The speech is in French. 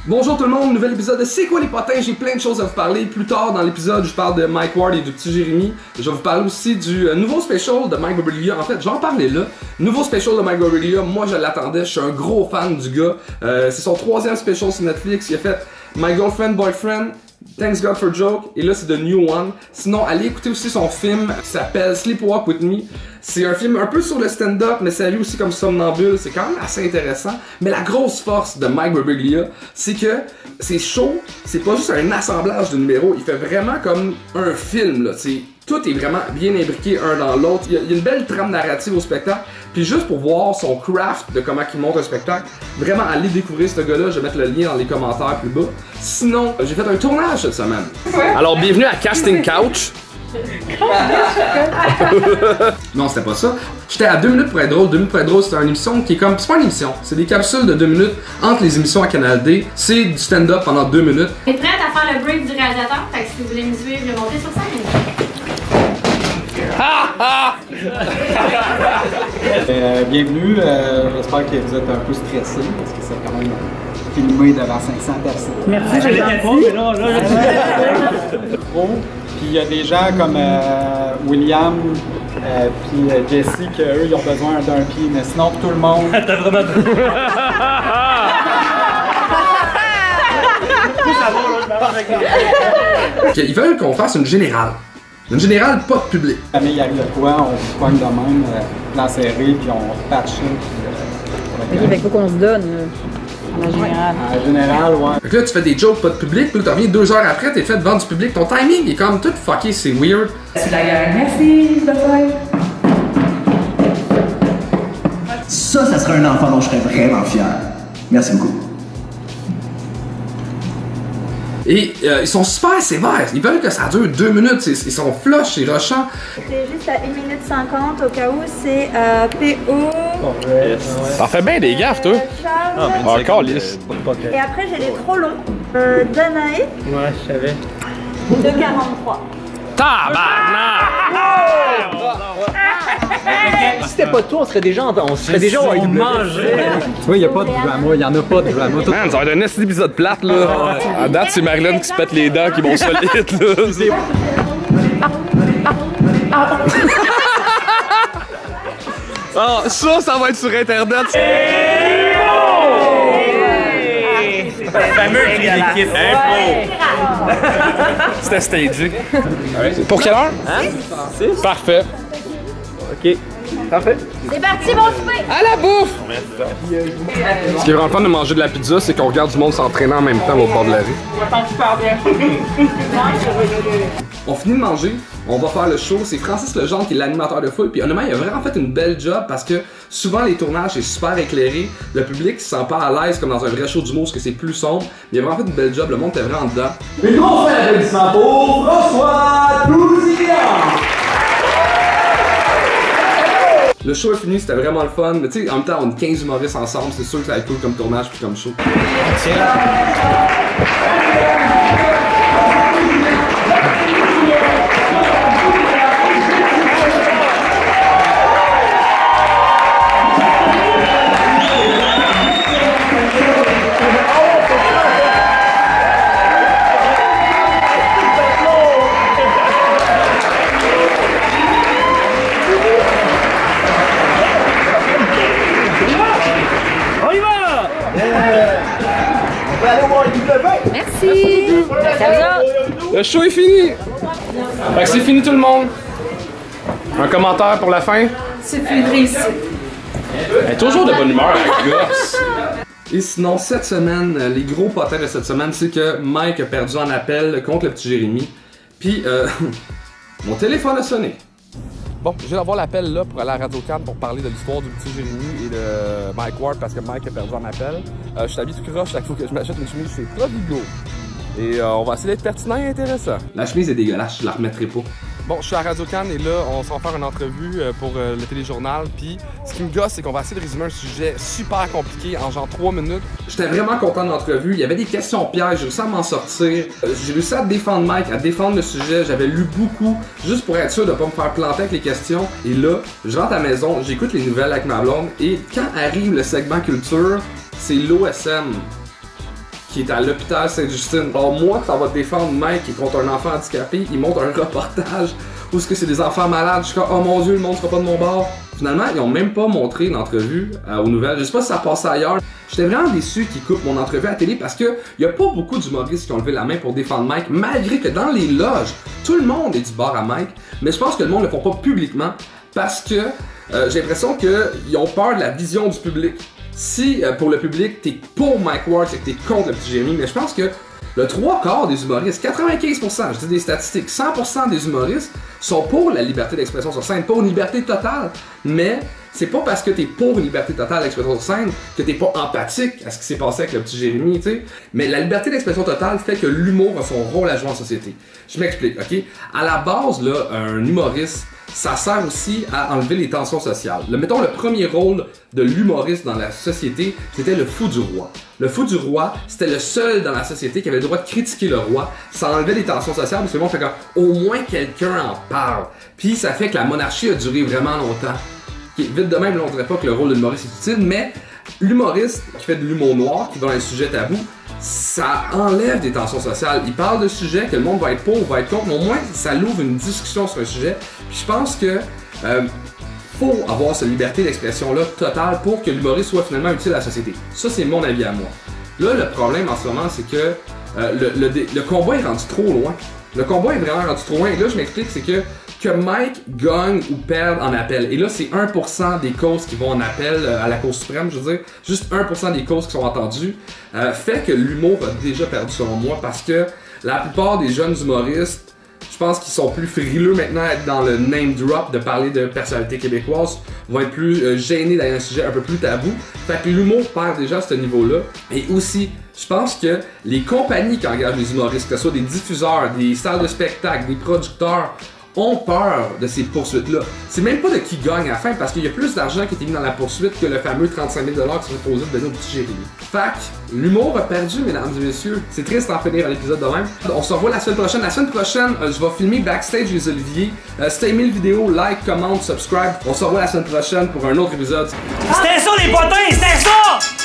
Bonjour tout le monde, nouvel épisode de C'est quoi les potins? J'ai plein de choses à vous parler. Plus tard dans l'épisode, je parle de Mike Ward et du petit Jérémy. Je vais vous parler aussi du nouveau special de Mike Birbiglia. En fait, je vais en parler là. Nouveau special de Mike Birbiglia, moi je l'attendais, je suis un gros fan du gars. C'est son 3e special sur Netflix. Il a fait My Girlfriend, Boyfriend, Thanks God for Joke, et là c'est The New One. Sinon, allez écouter aussi son film qui s'appelle Sleepwalk With Me. C'est un film un peu sur le stand-up, mais sérieux aussi comme somnambule, c'est quand même assez intéressant. Mais la grosse force de Mike Birbiglia, c'est que c'est show, c'est pas juste un assemblage de numéros, il fait vraiment comme un film, là. Tout est vraiment bien imbriqué un dans l'autre. Il y a une belle trame narrative au spectacle. Puis juste pour voir son craft de comment il monte un spectacle, vraiment allez découvrir ce gars-là. Je vais mettre le lien dans les commentaires plus bas. Sinon, j'ai fait un tournage cette semaine. Alors, bienvenue à Casting Couch. Non, c'était pas ça. J'étais à 2 minutes pour être drôle. 2 minutes pour être drôle, c'est une émission qui est comme... C'est pas une émission, c'est des capsules de 2 minutes entre les émissions à Canal D. C'est du stand-up pendant 2 minutes. On est prête à faire le break du réalisateur, fait que si vous voulez me suivre, je vais monter sur scène. Bienvenue, j'espère que vous êtes un peu stressés parce que c'est quand même filmé devant 500 personnes. Merci, j'ai Puis il y a des gens comme William puis Jesse qu'eux ils ont besoin d'un pied, mais sinon tout le monde. T'as vraiment Ils veulent qu'on fasse une générale. Une générale pas de public. Mais il arrive de quoi, on se pogne de même, plan serré, puis on patch ça. Ok, fait qu'il faut qu'on se donne, en général. En général, ouais. Fait que là, tu fais des jokes pas de public, puis là, tu reviens 2 heures après, t'es fait devant du public. Ton timing est comme tout fucké, c'est weird. C'est la guerre. Merci, bye. Ça serait un enfant dont je serais vraiment fier. Merci beaucoup. Et ils sont super sévères, ils veulent que ça dure 2 minutes, ils sont flush, c'est rushant. C'est juste à 1 minute 50 au cas où c'est PO. T'en fais bien des gaffes, toi. Encore lisse. Et après j'ai les trop longs. Danae. Ouais, je savais. De 43. Tabarnak! Si c'était pas toi, on serait déjà en mangerait. Oui, il n'y a pas de drama, il n'y en a pas de drama. Man, ça va être un esti d'épisode plate, là. À date, c'est Marilyn qui se pète les dents qui vont solides, là. Ah, ça va être sur Internet. Fameux cri d'équipe. C'était stagé. Pour quelle heure? Hein? Parfait. Ok. Parfait. C'est parti, mon souper! À la bouffe! Ce qui est vraiment fun de manger de la pizza, c'est qu'on regarde du monde s'entraîner en même temps au bord de la rue. On finit de manger, on va faire le show, c'est Francis Legendre qui est l'animateur de foule, puis honnêtement il a vraiment fait une belle job parce que souvent les tournages c'est super éclairé, le public se sent pas à l'aise comme dans un vrai show d'humour parce que c'est plus sombre, mais il a vraiment fait une belle job, le monde était vraiment dedans. Une grosse applaudissement pour François Touzian! Le show est fini, c'était vraiment le fun, mais tu sais en même temps on est 15 humoristes ensemble, c'est sûr que ça va être cool comme tournage puis comme show. Merci. Le show est fini! Fait que c'est fini tout le monde. Un commentaire pour la fin? C'est ici. Elle est toujours de bonne humeur, la gosse. Et sinon, cette semaine, les gros potins de cette semaine, c'est que Mike a perdu en appel contre le petit Jérémy. Puis, mon téléphone a sonné. Bon, je viens d'avoir l'appel là pour aller à Radio-Can pour parler de l'histoire du petit Jérémy et de Mike Ward parce que Mike a perdu en appel. Je suis habillé tout croche chaque fois que je m'achète une chemise, c'est Provigo. Et on va essayer d'être pertinent et intéressant. La chemise est dégueulasse, je la remettrai pas. Bon, je suis à Radio-Can et là, on s'en va faire une entrevue pour le téléjournal. Puis, ce qui me gosse, c'est qu'on va essayer de résumer un sujet super compliqué en genre 3 minutes. J'étais vraiment content de l'entrevue. Il y avait des questions pièges, j'ai réussi à m'en sortir. J'ai réussi à défendre Mike, à défendre le sujet. J'avais lu beaucoup, juste pour être sûr de pas me faire planter avec les questions. Et là, je rentre à la maison, j'écoute les nouvelles avec ma blonde. Et quand arrive le segment culture, c'est l'OSM qui est à l'hôpital Sainte-Justine. Alors moi, ça va défendre Mike qui est contre un enfant handicapé, il montre un reportage où est-ce que c'est des enfants malades, je suis comme oh mon dieu, le monde sera pas de mon bord. Finalement, ils ont même pas montré l'entrevue aux nouvelles. Je sais pas si ça passait ailleurs. J'étais vraiment déçu qu'ils coupent mon entrevue à la télé parce que y a pas beaucoup d'humoristes qui ont levé la main pour défendre Mike, malgré que dans les loges, tout le monde est du bord à Mike. Mais je pense que le monde ne le font pas publiquement parce que j'ai l'impression qu'ils ont peur de la vision du public. Si pour le public, t'es pour Mike Ward, c'est que t'es contre le petit Jérémy, mais je pense que le 3/4 des humoristes, 95%, je dis des statistiques, 100% des humoristes sont pour la liberté d'expression sur scène, pour une liberté totale, mais c'est pas parce que t'es pour une liberté totale d'expression sur scène que t'es pas empathique à ce qui s'est passé avec le petit Jérémy, tu sais. Mais la liberté d'expression totale fait que l'humour a son rôle à jouer en société. Je m'explique, ok? À la base, là, un humoriste, ça sert aussi à enlever les tensions sociales. Mettons, le premier rôle de l'humoriste dans la société, c'était le fou du roi. Le fou du roi, c'était le seul dans la société qui avait le droit de critiquer le roi. Ça enlevait les tensions sociales, parce que le monde fait comme, au moins quelqu'un en parle. Puis ça fait que la monarchie a duré vraiment longtemps. Okay, vite de même, on ne dirait pas que le rôle de l'humoriste est utile, mais l'humoriste qui fait de l'humour noir, qui va dans les sujets tabous, ça enlève des tensions sociales. Il parle de sujets que le monde va être pour ou va être contre, mais au moins ça l'ouvre une discussion sur un sujet. Puis je pense que faut avoir cette liberté d'expression-là totale pour que l'humoriste soit finalement utile à la société. Ça, c'est mon avis à moi. Là, le problème en ce moment, c'est que le combat est rendu trop loin. Le combat est vraiment rendu trop loin. Et là, je m'explique, c'est que Mike gagne ou perde en appel. Et là, c'est 1% des causes qui vont en appel à la Cour suprême, je veux dire. Juste 1% des causes qui sont entendues fait que l'humour a déjà perdu selon moi parce que la plupart des jeunes humoristes, je pense qu'ils sont plus frileux maintenant à être dans le name drop, de parler de personnalités québécoises, vont être plus gênés d'aller un sujet un peu plus tabou. Fait que l'humour perd déjà à ce niveau-là. Et aussi, je pense que les compagnies qui engagent les humoristes, que ce soit des diffuseurs, des salles de spectacle, des producteurs, ont peur de ces poursuites-là. C'est même pas de qui gagne à la fin, parce qu'il y a plus d'argent qui est mis dans la poursuite que le fameux 35 000 $, qui sont supposés donner au petit Jérémy. Fait que l'humour a perdu, mesdames et messieurs. C'est triste d'en finir à l'épisode de même. On se revoit la semaine prochaine. La semaine prochaine, je vais filmer Backstage les Oliviers. Si t'as aimé la vidéo, like, commente, subscribe. On se revoit la semaine prochaine pour un autre épisode. C'était ça les potins, c'était ça!